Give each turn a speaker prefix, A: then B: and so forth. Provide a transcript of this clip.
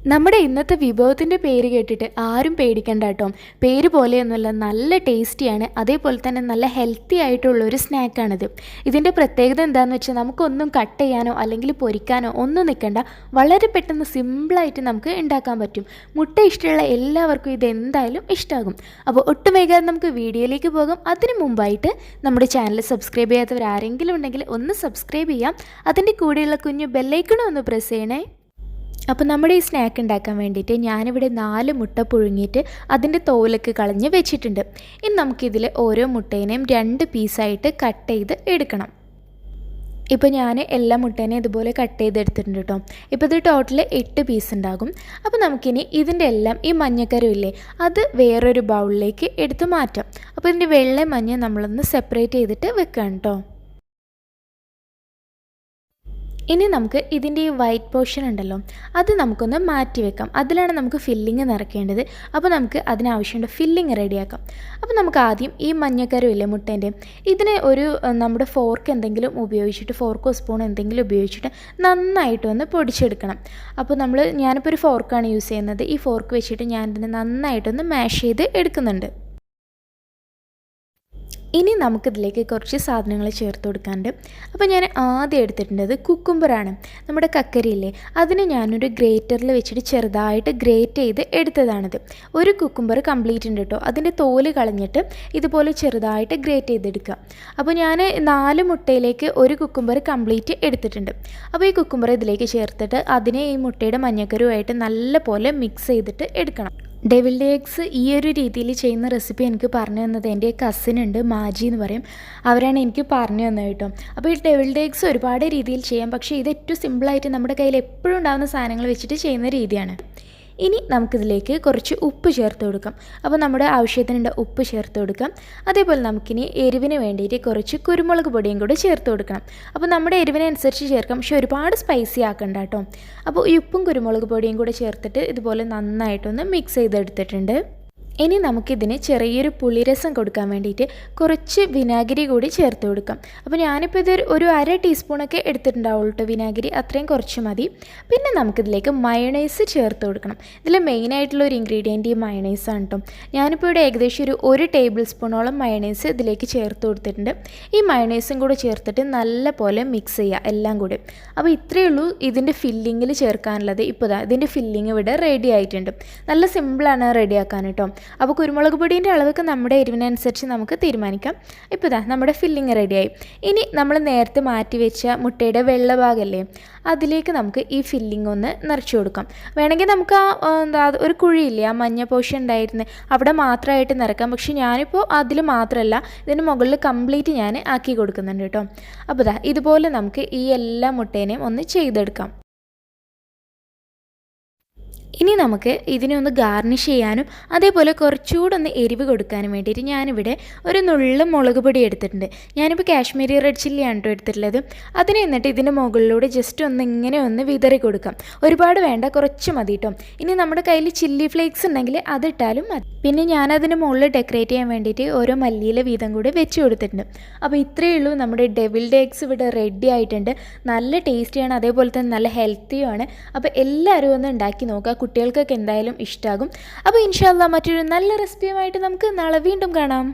A: നമ്മുടെ ഇന്നത്തെ വിഭവത്തിൻ്റെ പേര് കേട്ടിട്ട് ആരും പേടിക്കണ്ട കേട്ടോ. പേര് പോലെയൊന്നുമല്ല, നല്ല ടേസ്റ്റിയാണ്, അതേപോലെ തന്നെ നല്ല ഹെൽത്തി ആയിട്ടുള്ളൊരു സ്നാക്കാണിത്. ഇതിൻ്റെ പ്രത്യേകത എന്താണെന്ന് വെച്ചാൽ നമുക്കൊന്നും കട്ട് ചെയ്യാനോ അല്ലെങ്കിൽ പൊരിക്കാനോ ഒന്നും നിൽക്കണ്ട. വളരെ പെട്ടെന്ന് സിമ്പിളായിട്ട് നമുക്ക് ഉണ്ടാക്കാൻ പറ്റും. മുട്ട ഇഷ്ടമുള്ള എല്ലാവർക്കും ഇത് എന്തായാലും ഇഷ്ടമാകും. അപ്പോൾ ഒട്ടും വൈകാതെ നമുക്ക് വീഡിയോയിലേക്ക് പോകാം. അതിന് മുമ്പായിട്ട് നമ്മുടെ ചാനൽ സബ്സ്ക്രൈബ് ചെയ്യാത്തവർ ആരെങ്കിലും ഉണ്ടെങ്കിൽ ഒന്ന് സബ്സ്ക്രൈബ് ചെയ്യാം. അതിൻ്റെ കൂടെയുള്ള കുഞ്ഞു ബെല്ലൈക്കണും ഒന്ന് പ്രസ് ചെയ്യണേ. അപ്പോൾ നമ്മുടെ ഈ സ്നാക്ക് ഉണ്ടാക്കാൻ വേണ്ടിയിട്ട് ഞാനിവിടെ 4 മുട്ട പുഴുങ്ങിയിട്ട് അതിൻ്റെ തോലൊക്കെ കളഞ്ഞ് വെച്ചിട്ടുണ്ട്. ഇനി നമുക്കിതിൽ ഓരോ മുട്ടേനെയും 2 പീസായിട്ട് കട്ട് ചെയ്ത് എടുക്കണം. ഇപ്പോൾ ഞാൻ എല്ലാ മുട്ടേനെയും ഇതുപോലെ കട്ട് ചെയ്തെടുത്തിട്ടുണ്ട് കേട്ടോ. ഇപ്പോൾ ഇത് ടോട്ടൽ 8 പീസ് ഉണ്ടാകും. അപ്പോൾ നമുക്കിനി ഇതിൻ്റെ എല്ലാം ഈ മഞ്ഞക്കരുവില്ലേ അത് വേറൊരു ബൗളിലേക്ക് എടുത്ത് മാറ്റാം. അപ്പോൾ ഇതിൻ്റെ വെള്ള മഞ്ഞ നമ്മളൊന്ന് സെപ്പറേറ്റ് ചെയ്തിട്ട് വെക്കാം കേട്ടോ. ഇനി നമുക്ക് ഇതിൻ്റെ ഈ വൈറ്റ് പോർഷൻ ഉണ്ടല്ലോ അത് നമുക്കൊന്ന് മാറ്റി വെക്കാം. അതിലാണ് നമുക്ക് ഫില്ലിങ് നിറയ്ക്കേണ്ടത്. അപ്പോൾ നമുക്ക് അതിനാവശ്യമുള്ള ഫില്ലിങ് റെഡിയാക്കാം. അപ്പോൾ നമുക്ക് ആദ്യം ഈ മഞ്ഞക്കരുവില്ലേ മുട്ടേൻ്റെ ഇതിനെ നമ്മുടെ ഫോർക്ക് എന്തെങ്കിലും ഉപയോഗിച്ചിട്ട്, ഫോർക്കോ സ്പൂൺ എന്തെങ്കിലും ഉപയോഗിച്ചിട്ട് നന്നായിട്ടൊന്ന് പൊടിച്ചെടുക്കണം. അപ്പോൾ ഞാനിപ്പോൾ ഒരു ഫോർക്കാണ് യൂസ് ചെയ്യുന്നത്. ഈ ഫോർക്ക് വെച്ചിട്ട് ഞാൻ ഇതിനെ നന്നായിട്ടൊന്ന് മാഷ് ചെയ്ത് എടുക്കുന്നുണ്ട്. ഇനി നമുക്കിതിലേക്ക് കുറച്ച് സാധനങ്ങൾ ചേർത്ത് കൊടുക്കാനുണ്ട്. അപ്പോൾ ഞാൻ ആദ്യം എടുത്തിട്ടുള്ളത് കുക്കുംബറാണ്. നമ്മുടെ കക്കരിയില്ലേ അതിന് ഞാനൊരു ഗ്രേറ്ററിൽ വെച്ചിട്ട് ചെറുതായിട്ട് ഗ്രേറ്റ് ചെയ്ത് എടുത്തതാണിത്. ഒരു കുക്കുംബർ കംപ്ലീറ്റ് ഉണ്ട് കേട്ടോ. അതിൻ്റെ തോല് കളഞ്ഞിട്ട് ഇതുപോലെ ചെറുതായിട്ട് ഗ്രേറ്റ് ചെയ്തെടുക്കുക. അപ്പോൾ ഞാൻ 4 മുട്ടയിലേക്ക് ഒരു കുക്കുംബർ കംപ്ലീറ്റ് എടുത്തിട്ടുണ്ട്. അപ്പോൾ ഈ കുക്കുംബർ ഇതിലേക്ക് ചേർത്തിട്ട് അതിനെ ഈ മുട്ടയുടെ മഞ്ഞക്കരുമായിട്ട് നല്ല പോലെ മിക്സ് ചെയ്തിട്ട് എടുക്കണം. ഡെവിൾഡ് എഗ്സ് ഈ ഒരു രീതിയിൽ ചെയ്യുന്ന റെസിപ്പി എനിക്ക് പറഞ്ഞു തന്നത് എൻ്റെ കസിനുണ്ട്, മാജി എന്ന് പറയും. അവരാണ് എനിക്ക് പറഞ്ഞു തന്നത് കേട്ടോ. അപ്പോൾ ഈ ഡെവിൾഡ് എഗ്സ് ഒരുപാട് രീതിയിൽ ചെയ്യാം, പക്ഷേ ഇത് ഏറ്റവും സിമ്പിളായിട്ട് നമ്മുടെ കയ്യിൽ എപ്പോഴും ഉണ്ടാകുന്ന സാധനങ്ങൾ വെച്ചിട്ട് ചെയ്യുന്ന രീതിയാണ്. ഇനി നമുക്കിതിലേക്ക് കുറച്ച് ഉപ്പ് ചേർത്ത് കൊടുക്കാം. അപ്പോൾ നമ്മുടെ ആവശ്യത്തിനുള്ള ഉപ്പ് ചേർത്ത് കൊടുക്കാം. അതേപോലെ നമുക്കിനി എരിവിന് വേണ്ടിയിട്ട് കുറച്ച് കുരുമുളക് പൊടിയും കൂടി ചേർത്ത് കൊടുക്കണം. അപ്പോൾ നമ്മുടെ എരിവിനനുസരിച്ച് ചേർക്കാം, പക്ഷേ ഒരുപാട് സ്പൈസി ആക്കണ്ട കേട്ടോ. അപ്പോൾ ഈ ഉപ്പും കുരുമുളക് പൊടിയും കൂടി ചേർത്തിട്ട് ഇതുപോലെ നന്നായിട്ടൊന്ന് മിക്സ് ചെയ്തെടുത്തിട്ടുണ്ട്. ഇനി നമുക്കിതിന് ചെറിയൊരു പുളിരസം കൊടുക്കാൻ വേണ്ടിയിട്ട് കുറച്ച് വിനാഗിരി കൂടി ചേർത്ത് കൊടുക്കാം. അപ്പോൾ ഞാനിപ്പോൾ ഒരു 1/2 ടീസ്പൂണൊക്കെ എടുത്തിട്ടുണ്ടാവുള്ളൂ കേട്ടോ വിനാഗിരി, അത്രയും കുറച്ച് മതി. പിന്നെ നമുക്കിതിലേക്ക് മയണൈസ് ചേർത്ത് കൊടുക്കണം. ഇതിൽ മെയിനായിട്ടുള്ള ഒരു ഇൻഗ്രീഡിയൻറ്റ് ഈ മയണൈസാണ് കേട്ടോ. ഞാനിപ്പോൾ ഇവിടെ ഏകദേശം ഒരു ടേബിൾ സ്പൂണോളം മയണൈസ് ഇതിലേക്ക് ചേർത്ത് കൊടുത്തിട്ടുണ്ട്. ഈ മയണൈസും കൂടെ ചേർത്തിട്ട് നല്ല പോലെ മിക്സ് ചെയ്യുക എല്ലാം കൂടി. അപ്പോൾ ഇത്രയേ ഉള്ളൂ ഇതിൻ്റെ ഫില്ലിങ്ങിൽ ചേർക്കാനുള്ളത്. ഇപ്പോൾ ഇതിൻ്റെ ഫില്ലിങ് ഇവിടെ റെഡി ആയിട്ടുണ്ട്. നല്ല സിമ്പിളാണ് റെഡിയാക്കാൻ കേട്ടോ. അപ്പോൾ കുരുമുളക് പൊടീൻ്റെ അളവൊക്കെ നമ്മുടെ എരിവിനനുസരിച്ച് നമുക്ക് തീരുമാനിക്കാം. ഇപ്പോൾ നമ്മുടെ ഫില്ലിങ് റെഡിയായി. ഇനി നമ്മൾ നേരത്തെ മാറ്റി വെച്ച മുട്ടയുടെ വെള്ള ഭാഗമല്ലേ അതിലേക്ക് നമുക്ക് ഈ ഫില്ലിങ് ഒന്ന് നിറച്ച് കൊടുക്കാം. വേണമെങ്കിൽ നമുക്ക് ഒരു കുഴിയില്ലേ ആ മഞ്ഞ പോഷൻ ഉണ്ടായിരുന്നു അവിടെ മാത്രമായിട്ട് നിറക്കാം. പക്ഷേ ഞാനിപ്പോൾ അതിൽ മാത്രമല്ല ഇതിന് മുകളിൽ കംപ്ലീറ്റ് ഞാൻ ആക്കി കൊടുക്കുന്നുണ്ട് കേട്ടോ. അപ്പോൾ ഇതുപോലെ നമുക്ക് ഈ എല്ലാ മുട്ടേനെയും ഒന്ന് ചെയ്തെടുക്കാം. ഇനി നമുക്ക് ഇതിനെ ഒന്ന് ഗാർണിഷ് ചെയ്യാനും അതേപോലെ കുറച്ചുകൂടെ ഒന്ന് എരിവ് കൊടുക്കാനും വേണ്ടിയിട്ട് ഞാനിവിടെ ഒരു നുള്ളു മുളക് പൊടി എടുത്തിട്ടുണ്ട്. ഞാനിപ്പോൾ കാശ്മീരി റെഡ് ചില്ലിയാണ് കേട്ടോ എടുത്തിട്ടുള്ളത്. അതിനെ എന്നിട്ട് ഇതിൻ്റെ മുകളിലൂടെ ജസ്റ്റ് ഇങ്ങനെ ഒന്ന് വിതറി കൊടുക്കാം. ഒരുപാട് വേണ്ട, കുറച്ച് മതി കേട്ടോ. ഇനി നമ്മുടെ കയ്യിൽ ചില്ലി ഫ്ലേക്സ് ഉണ്ടെങ്കിൽ അതിട്ടാലും മതി. പിന്നെ ഞാനതിന് മുകളിൽ ഡെക്കറേറ്റ് ചെയ്യാൻ വേണ്ടിയിട്ട് ഓരോ മല്ലിയില വീതം കൂടി വെച്ച് കൊടുത്തിട്ടുണ്ട്. അപ്പോൾ ഇത്രയേ ഉള്ളൂ, നമ്മുടെ ഡെവിൾഡ് എഗ്സ് ഇവിടെ റെഡി ആയിട്ടുണ്ട്. നല്ല ടേസ്റ്റിയാണ്, അതേപോലെ തന്നെ നല്ല ഹെൽത്തിയുമാണ്. അപ്പോൾ എല്ലാവരും ഒന്ന് ഉണ്ടാക്കി നോക്കുക, കുട്ടികൾക്കൊക്കെ എന്തായാലും ഇഷ്ടമാകും. അപ്പോൾ ഇൻഷാ അല്ലാഹ് മറ്റൊരു നല്ല റെസിപ്പിയുമായിട്ട് നമുക്ക് നാളെ വീണ്ടും കാണാം.